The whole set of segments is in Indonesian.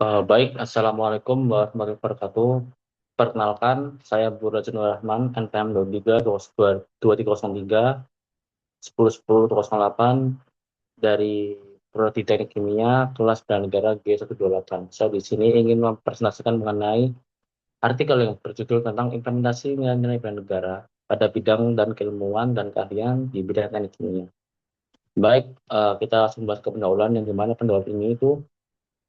Baik, Assalamualaikum warahmatullahi wabarakatuh. Perkenalkan, saya Burhanuddin Rahman, NPM 2303 101008 dari Prodi Teknik Kimia, kelas Bela Negara G128. Saya di sini ingin mempresentasikan mengenai artikel yang berjudul tentang implementasi nilai-nilai bela negara pada bidang dan keilmuan dan keahlian di bidang teknik kimia. Baik, kita langsung bahas ke pendahuluan yang dimana pendahuluan ini itu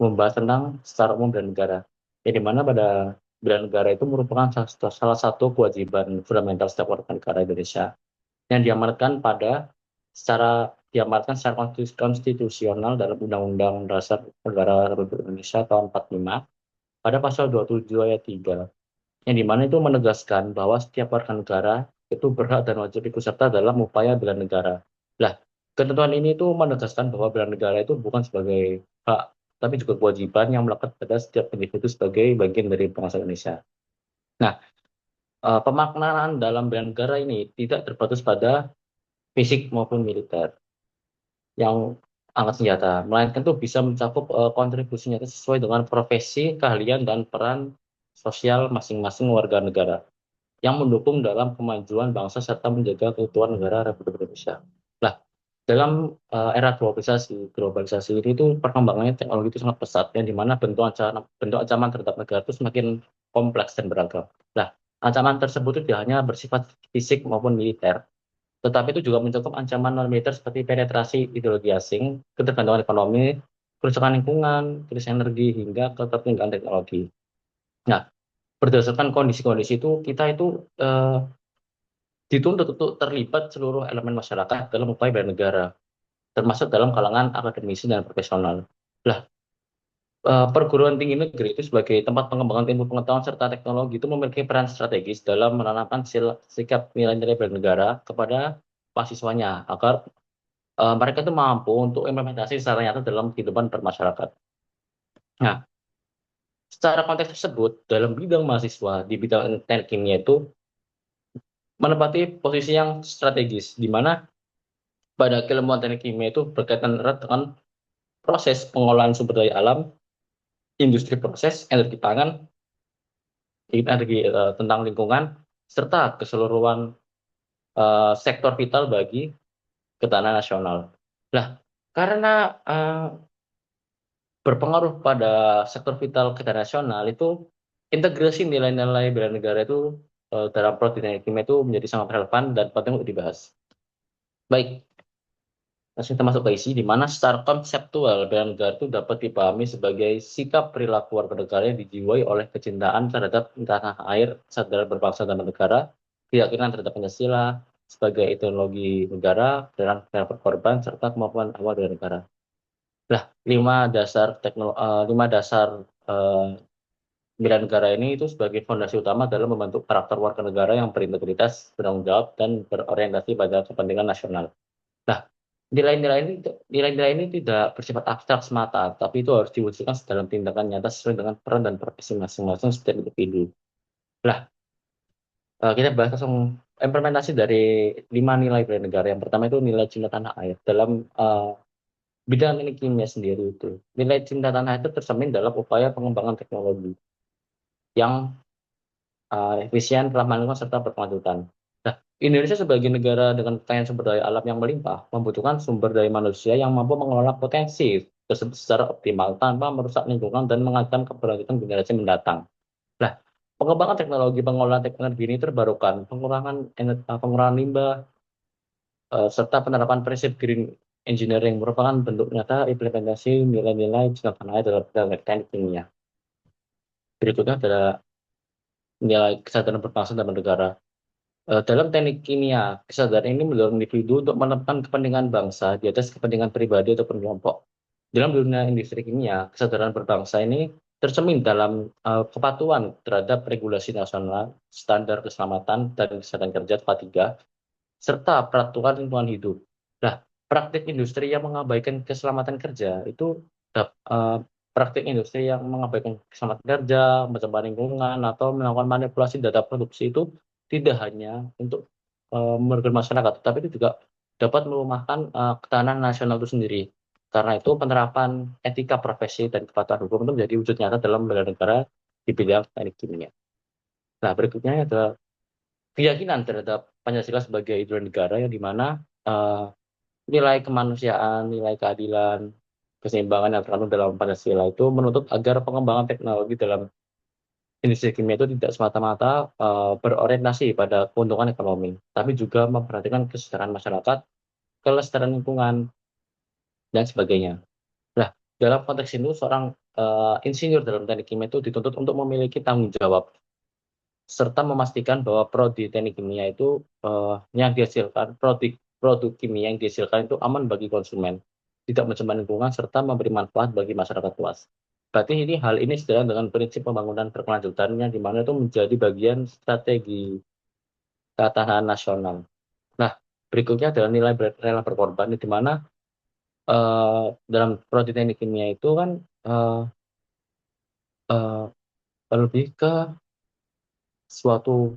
membahas tentang secara umum bela negara. Yang dimana pada bela negara itu merupakan salah satu kewajiban fundamental setiap warga negara Indonesia yang diamanatkan secara konstitusional dalam Undang-Undang Dasar Negara Republik Indonesia tahun 45 pada pasal 27 ayat 3 yang dimana itu menegaskan bahwa setiap warga negara itu berhak dan wajib ikut serta dalam upaya bela negara. Nah, ketentuan ini itu menegaskan bahwa bela negara itu bukan sebagai hak, tapi juga kewajiban yang melekat pada setiap individu sebagai bagian dari bangsa Indonesia. Nah, pemaknaan dalam bela negara ini tidak terbatas pada fisik maupun militer yang angkat senjata, melainkan itu bisa mencakup kontribusinya itu sesuai dengan profesi, keahlian, dan peran sosial masing-masing warga negara yang mendukung dalam kemajuan bangsa serta menjaga keutuhan negara Republik Indonesia. Nah, dalam era globalisasi ini itu perkembangannya teknologi itu sangat pesat, yang dimana bentuk ancaman terhadap negara itu semakin kompleks dan beragam. Nah, ancaman tersebut itu tidak hanya bersifat fisik maupun militer, tetapi itu juga mencakup ancaman non-militer seperti penetrasi ideologi asing, ketergantungan ekonomi, kerusakan lingkungan, krisis energi, hingga ketertinggalan teknologi. Nah, berdasarkan kondisi-kondisi itu, kita itu dituntut untuk terlibat seluruh elemen masyarakat dalam upaya bela negara, termasuk dalam kalangan akademisi dan profesional. Lah, perguruan tinggi negeri itu sebagai tempat pengembangan ilmu pengetahuan serta teknologi itu memiliki peran strategis dalam menanamkan sikap nilai-nilai bela negara kepada mahasiswanya agar mereka itu mampu untuk implementasi secara nyata dalam kehidupan bermasyarakat. Nah, secara konteks tersebut, dalam bidang mahasiswa di bidang teknik kimia itu menempati posisi yang strategis, di mana pada keilmuan teknik kimia itu berkaitan erat dengan proses pengolahan sumber daya alam, industri proses, energi pangan, energi tentang lingkungan, serta keseluruhan sektor vital bagi ketahanan nasional. Nah, karena berpengaruh pada sektor vital ketahanan nasional itu integrasi nilai-nilai bela negara itu dalam prodi teknik kimia itu menjadi sangat relevan dan penting untuk dibahas. Baik, langsung kita masuk ke isi, di mana secara konseptual bela negara itu dapat dipahami sebagai sikap perilaku warga negara yang dijiwai oleh kecintaan terhadap tanah air, kesadaran berbangsa dan bernegara, keyakinan terhadap Pancasila sebagai ideologi negara, dan berkorban, serta kemampuan awal dari negara. Nah, lima dasar bela negara ini itu sebagai fondasi utama dalam membentuk karakter warga negara yang berintegritas, bertanggung jawab, dan berorientasi pada kepentingan nasional. Nah, nilai-nilai ini tidak bersifat abstrak semata, tapi itu harus diwujudkan dalam tindakan nyata sesuai dengan peran dan profesi masing-masing setiap individu. Nah, kita bahas langsung implementasi dari 5 nilai bela negara. Yang pertama itu nilai cinta tanah air. Dalam bidang ini kimia sendiri itu, nilai cinta tanah air itu tercermin dalam upaya pengembangan teknologi yang efisien, ramah lingkungan, serta berkelanjutan. Nah, Indonesia sebagai negara dengan kekayaan sumber daya alam yang melimpah, membutuhkan sumber daya manusia yang mampu mengelola potensi tersebut secara optimal tanpa merusak lingkungan dan mengancam keberlanjutan generasi mendatang. Nah, pengembangan teknologi pengolahan teknologi ini terbarukan, pengurangan limbah, serta penerapan prinsip green engineering merupakan bentuk nyata implementasi nilai-nilai cinta tanah air dalam teknik kimia. Berikutnya adalah nilai kesadaran berbangsa dan bernegara. Dalam teknik kimia, kesadaran ini mendorong individu untuk menempatkan kepentingan bangsa di atas kepentingan pribadi ataupun kelompok. Dalam dunia industri kimia, kesadaran berbangsa ini tercermin dalam kepatuhan terhadap regulasi nasional, standar keselamatan dan kesehatan kerja tempat 3, serta peraturan lingkungan hidup. Nah, praktik industri yang mengabaikan keselamatan kerja itu praktik industri yang mengabaikan keselamatan kerja, mencemar lingkungan, atau melakukan manipulasi data produksi itu tidak hanya untuk merugikan masyarakat, tetapi itu juga dapat melemahkan ketahanan nasional itu sendiri. Karena itu penerapan etika profesi dan kepatuhan hukum itu menjadi wujud nyata dalam bela negara di bidang teknik kimia. Nah, berikutnya adalah keyakinan terhadap Pancasila sebagai ideologi negara yang dimana nilai kemanusiaan, nilai keadilan, keseimbangan yang terkandung dalam Pancasila itu menuntut agar pengembangan teknologi dalam industri kimia itu tidak semata-mata berorientasi pada keuntungan ekonomi, tapi juga memperhatikan kesejahteraan masyarakat, kelestarian lingkungan, dan sebagainya. Nah, dalam konteks itu seorang insinyur dalam teknik kimia itu dituntut untuk memiliki tanggung jawab serta memastikan bahwa prodi teknik kimia itu yang dihasilkan produk kimia yang dihasilkan itu aman bagi konsumen, tidak mencemar lingkungan serta memberi manfaat bagi masyarakat luas. Berarti hal ini sejalan dengan prinsip pembangunan berkelanjutan yang di mana itu menjadi bagian strategi ketahanan nasional. Nah, berikutnya adalah nilai rela berkorban di mana dalam prodi teknik kimia itu kan eh, eh, lebih ke suatu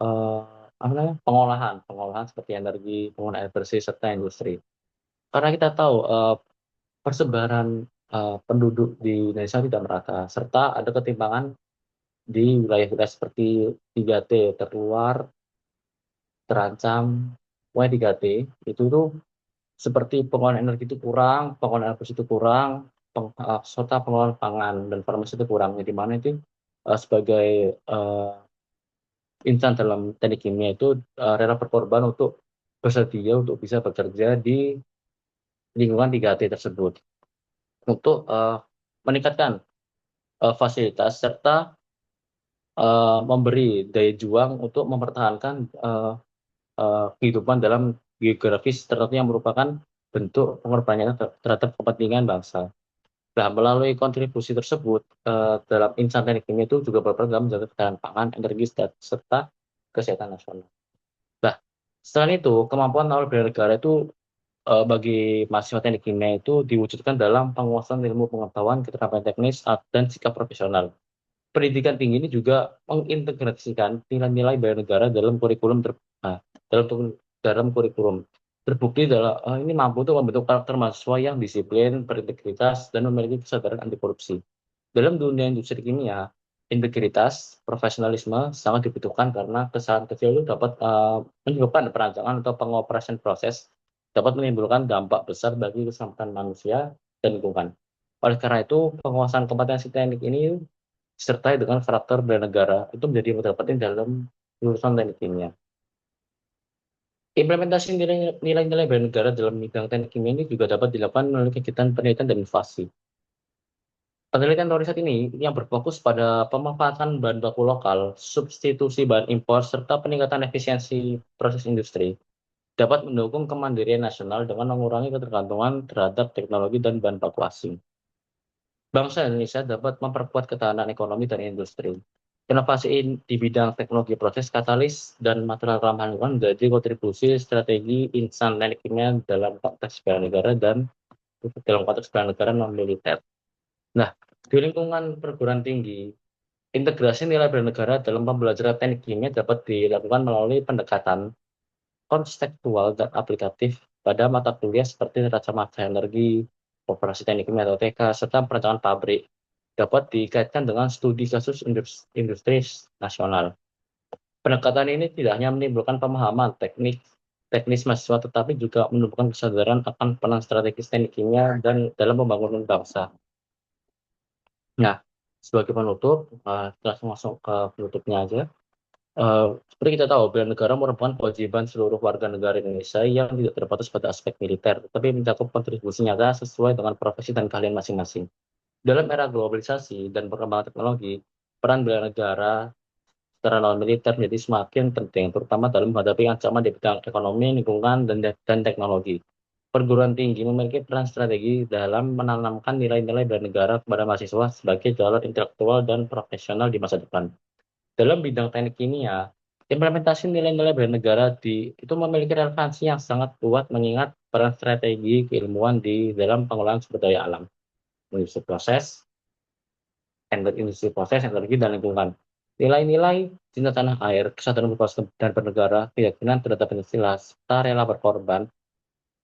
apa namanya, pengolahan seperti energi, penggunaan air bersih, serta industri. Karena kita tahu persebaran penduduk di Indonesia tidak merata, serta ada ketimpangan di wilayah-wilayah seperti 3T, terluar, terancam, pokoknya 3T, itu tuh seperti pengolahan energi itu kurang, pengolahan air bersih itu kurang, serta pengolahan pangan dan farmasi itu kurang. Di mana itu sebagai insan dalam teknik kimia itu rela berkorban untuk bersedia untuk bisa bekerja di lingkungan 3T tersebut untuk meningkatkan fasilitas serta memberi daya juang untuk mempertahankan kehidupan dalam geografis tertentu yang merupakan bentuk pengorbanan terhadap kepentingan bangsa. Nah, melalui kontribusi tersebut dalam insan teknik kimia itu juga berperan dalam menjaga ketahanan pangan, energi, serta kesehatan nasional. Nah, selain itu, kemampuan awal bela negara itu bagi mahasiswa teknik kimia itu diwujudkan dalam penguasaan ilmu pengetahuan, keterampilan teknis, dan sikap profesional. Pendidikan tinggi ini juga mengintegrasikan nilai-nilai bela negara dalam kurikulum dalam kurikulum. Terbukti dalam ini mampu untuk membentuk karakter mahasiswa yang disiplin, berintegritas, dan memiliki kesadaran anti korupsi. Dalam dunia industri kimia, integritas, profesionalisme sangat dibutuhkan karena kesalahan kecil itu dapat menyebabkan perancangan atau pengoperasian proses, dapat menimbulkan dampak besar bagi keselamatan manusia dan lingkungan. Oleh karena itu, penguasaan kompetensi teknik ini disertai dengan karakter bela negara itu menjadi modal penting dalam lulusan teknik kimia. Implementasi nilai-nilai bela negara dalam bidang teknik kimia ini juga dapat dilakukan melalui kegiatan penelitian dan inovasi. Penelitian atau riset ini yang berfokus pada pemanfaatan bahan baku lokal, substitusi bahan impor, serta peningkatan efisiensi proses industri dapat mendukung kemandirian nasional dengan mengurangi ketergantungan terhadap teknologi dan bahan baku asing. Bangsa Indonesia dapat memperkuat ketahanan ekonomi dan industri. Inovasi di bidang teknologi proses katalis dan material ramah lingkungan menjadi kontribusi strategi insan teknik kimia dalam konteks bela negara dan dalam konteks bela negara non militer. Nah, di lingkungan perguruan tinggi, integrasi nilai bela negara dalam pembelajaran teknik kimia dapat dilakukan melalui pendekatan konseptual dan aplikatif pada mata kuliah seperti kacamata energi, operasi teknik kimia atau TK, serta perancangan pabrik dapat dikaitkan dengan studi kasus industri nasional. Pendekatan ini tidak hanya menimbulkan pemahaman teknis mahasiswa, tetapi juga menumbuhkan kesadaran akan peran strategis teknik kimia dan dalam pembangunan bangsa. Nah, sebagai penutup, langsung masuk ke penutupnya aja. Seperti kita tahu, bela negara merupakan kewajiban seluruh warga negara Indonesia yang tidak terbatas pada aspek militer, tetapi mencakup kontribusi nyata sesuai dengan profesi dan keahlian masing-masing. Dalam era globalisasi dan perkembangan teknologi, peran bela negara secara non-militer menjadi semakin penting, terutama dalam menghadapi ancaman di bidang ekonomi, lingkungan, dan teknologi. Perguruan tinggi memiliki peran strategi dalam menanamkan nilai-nilai bela negara kepada mahasiswa sebagai jalur intelektual dan profesional di masa depan. Dalam bidang teknik kimia, implementasi nilai-nilai bela negara itu memiliki relevansi yang sangat kuat mengingat peran strategi keilmuan di dalam pengelolaan sumber daya alam, industri proses, energi, dan lingkungan. Nilai-nilai cinta tanah air, kesadaran berproses dan bernegara, keyakinan terhadap Pancasila, serta rela berkorban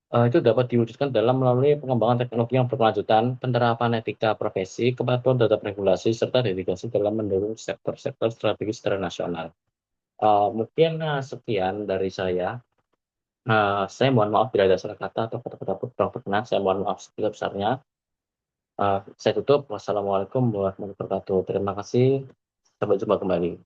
Itu dapat diwujudkan dalam melalui pengembangan teknologi yang berkelanjutan, penerapan etika profesi, kepatuhan terhadap regulasi, serta dedikasi dalam mendorong sektor-sektor strategis secara nasional. Mungkin, sekian dari saya. Saya mohon maaf bila ada salah kata atau kata-kata kurang berkenan, saya mohon maaf sebesar-besarnya. Saya tutup. Wassalamualaikum warahmatullahi wabarakatuh. Terima kasih, sampai jumpa kembali.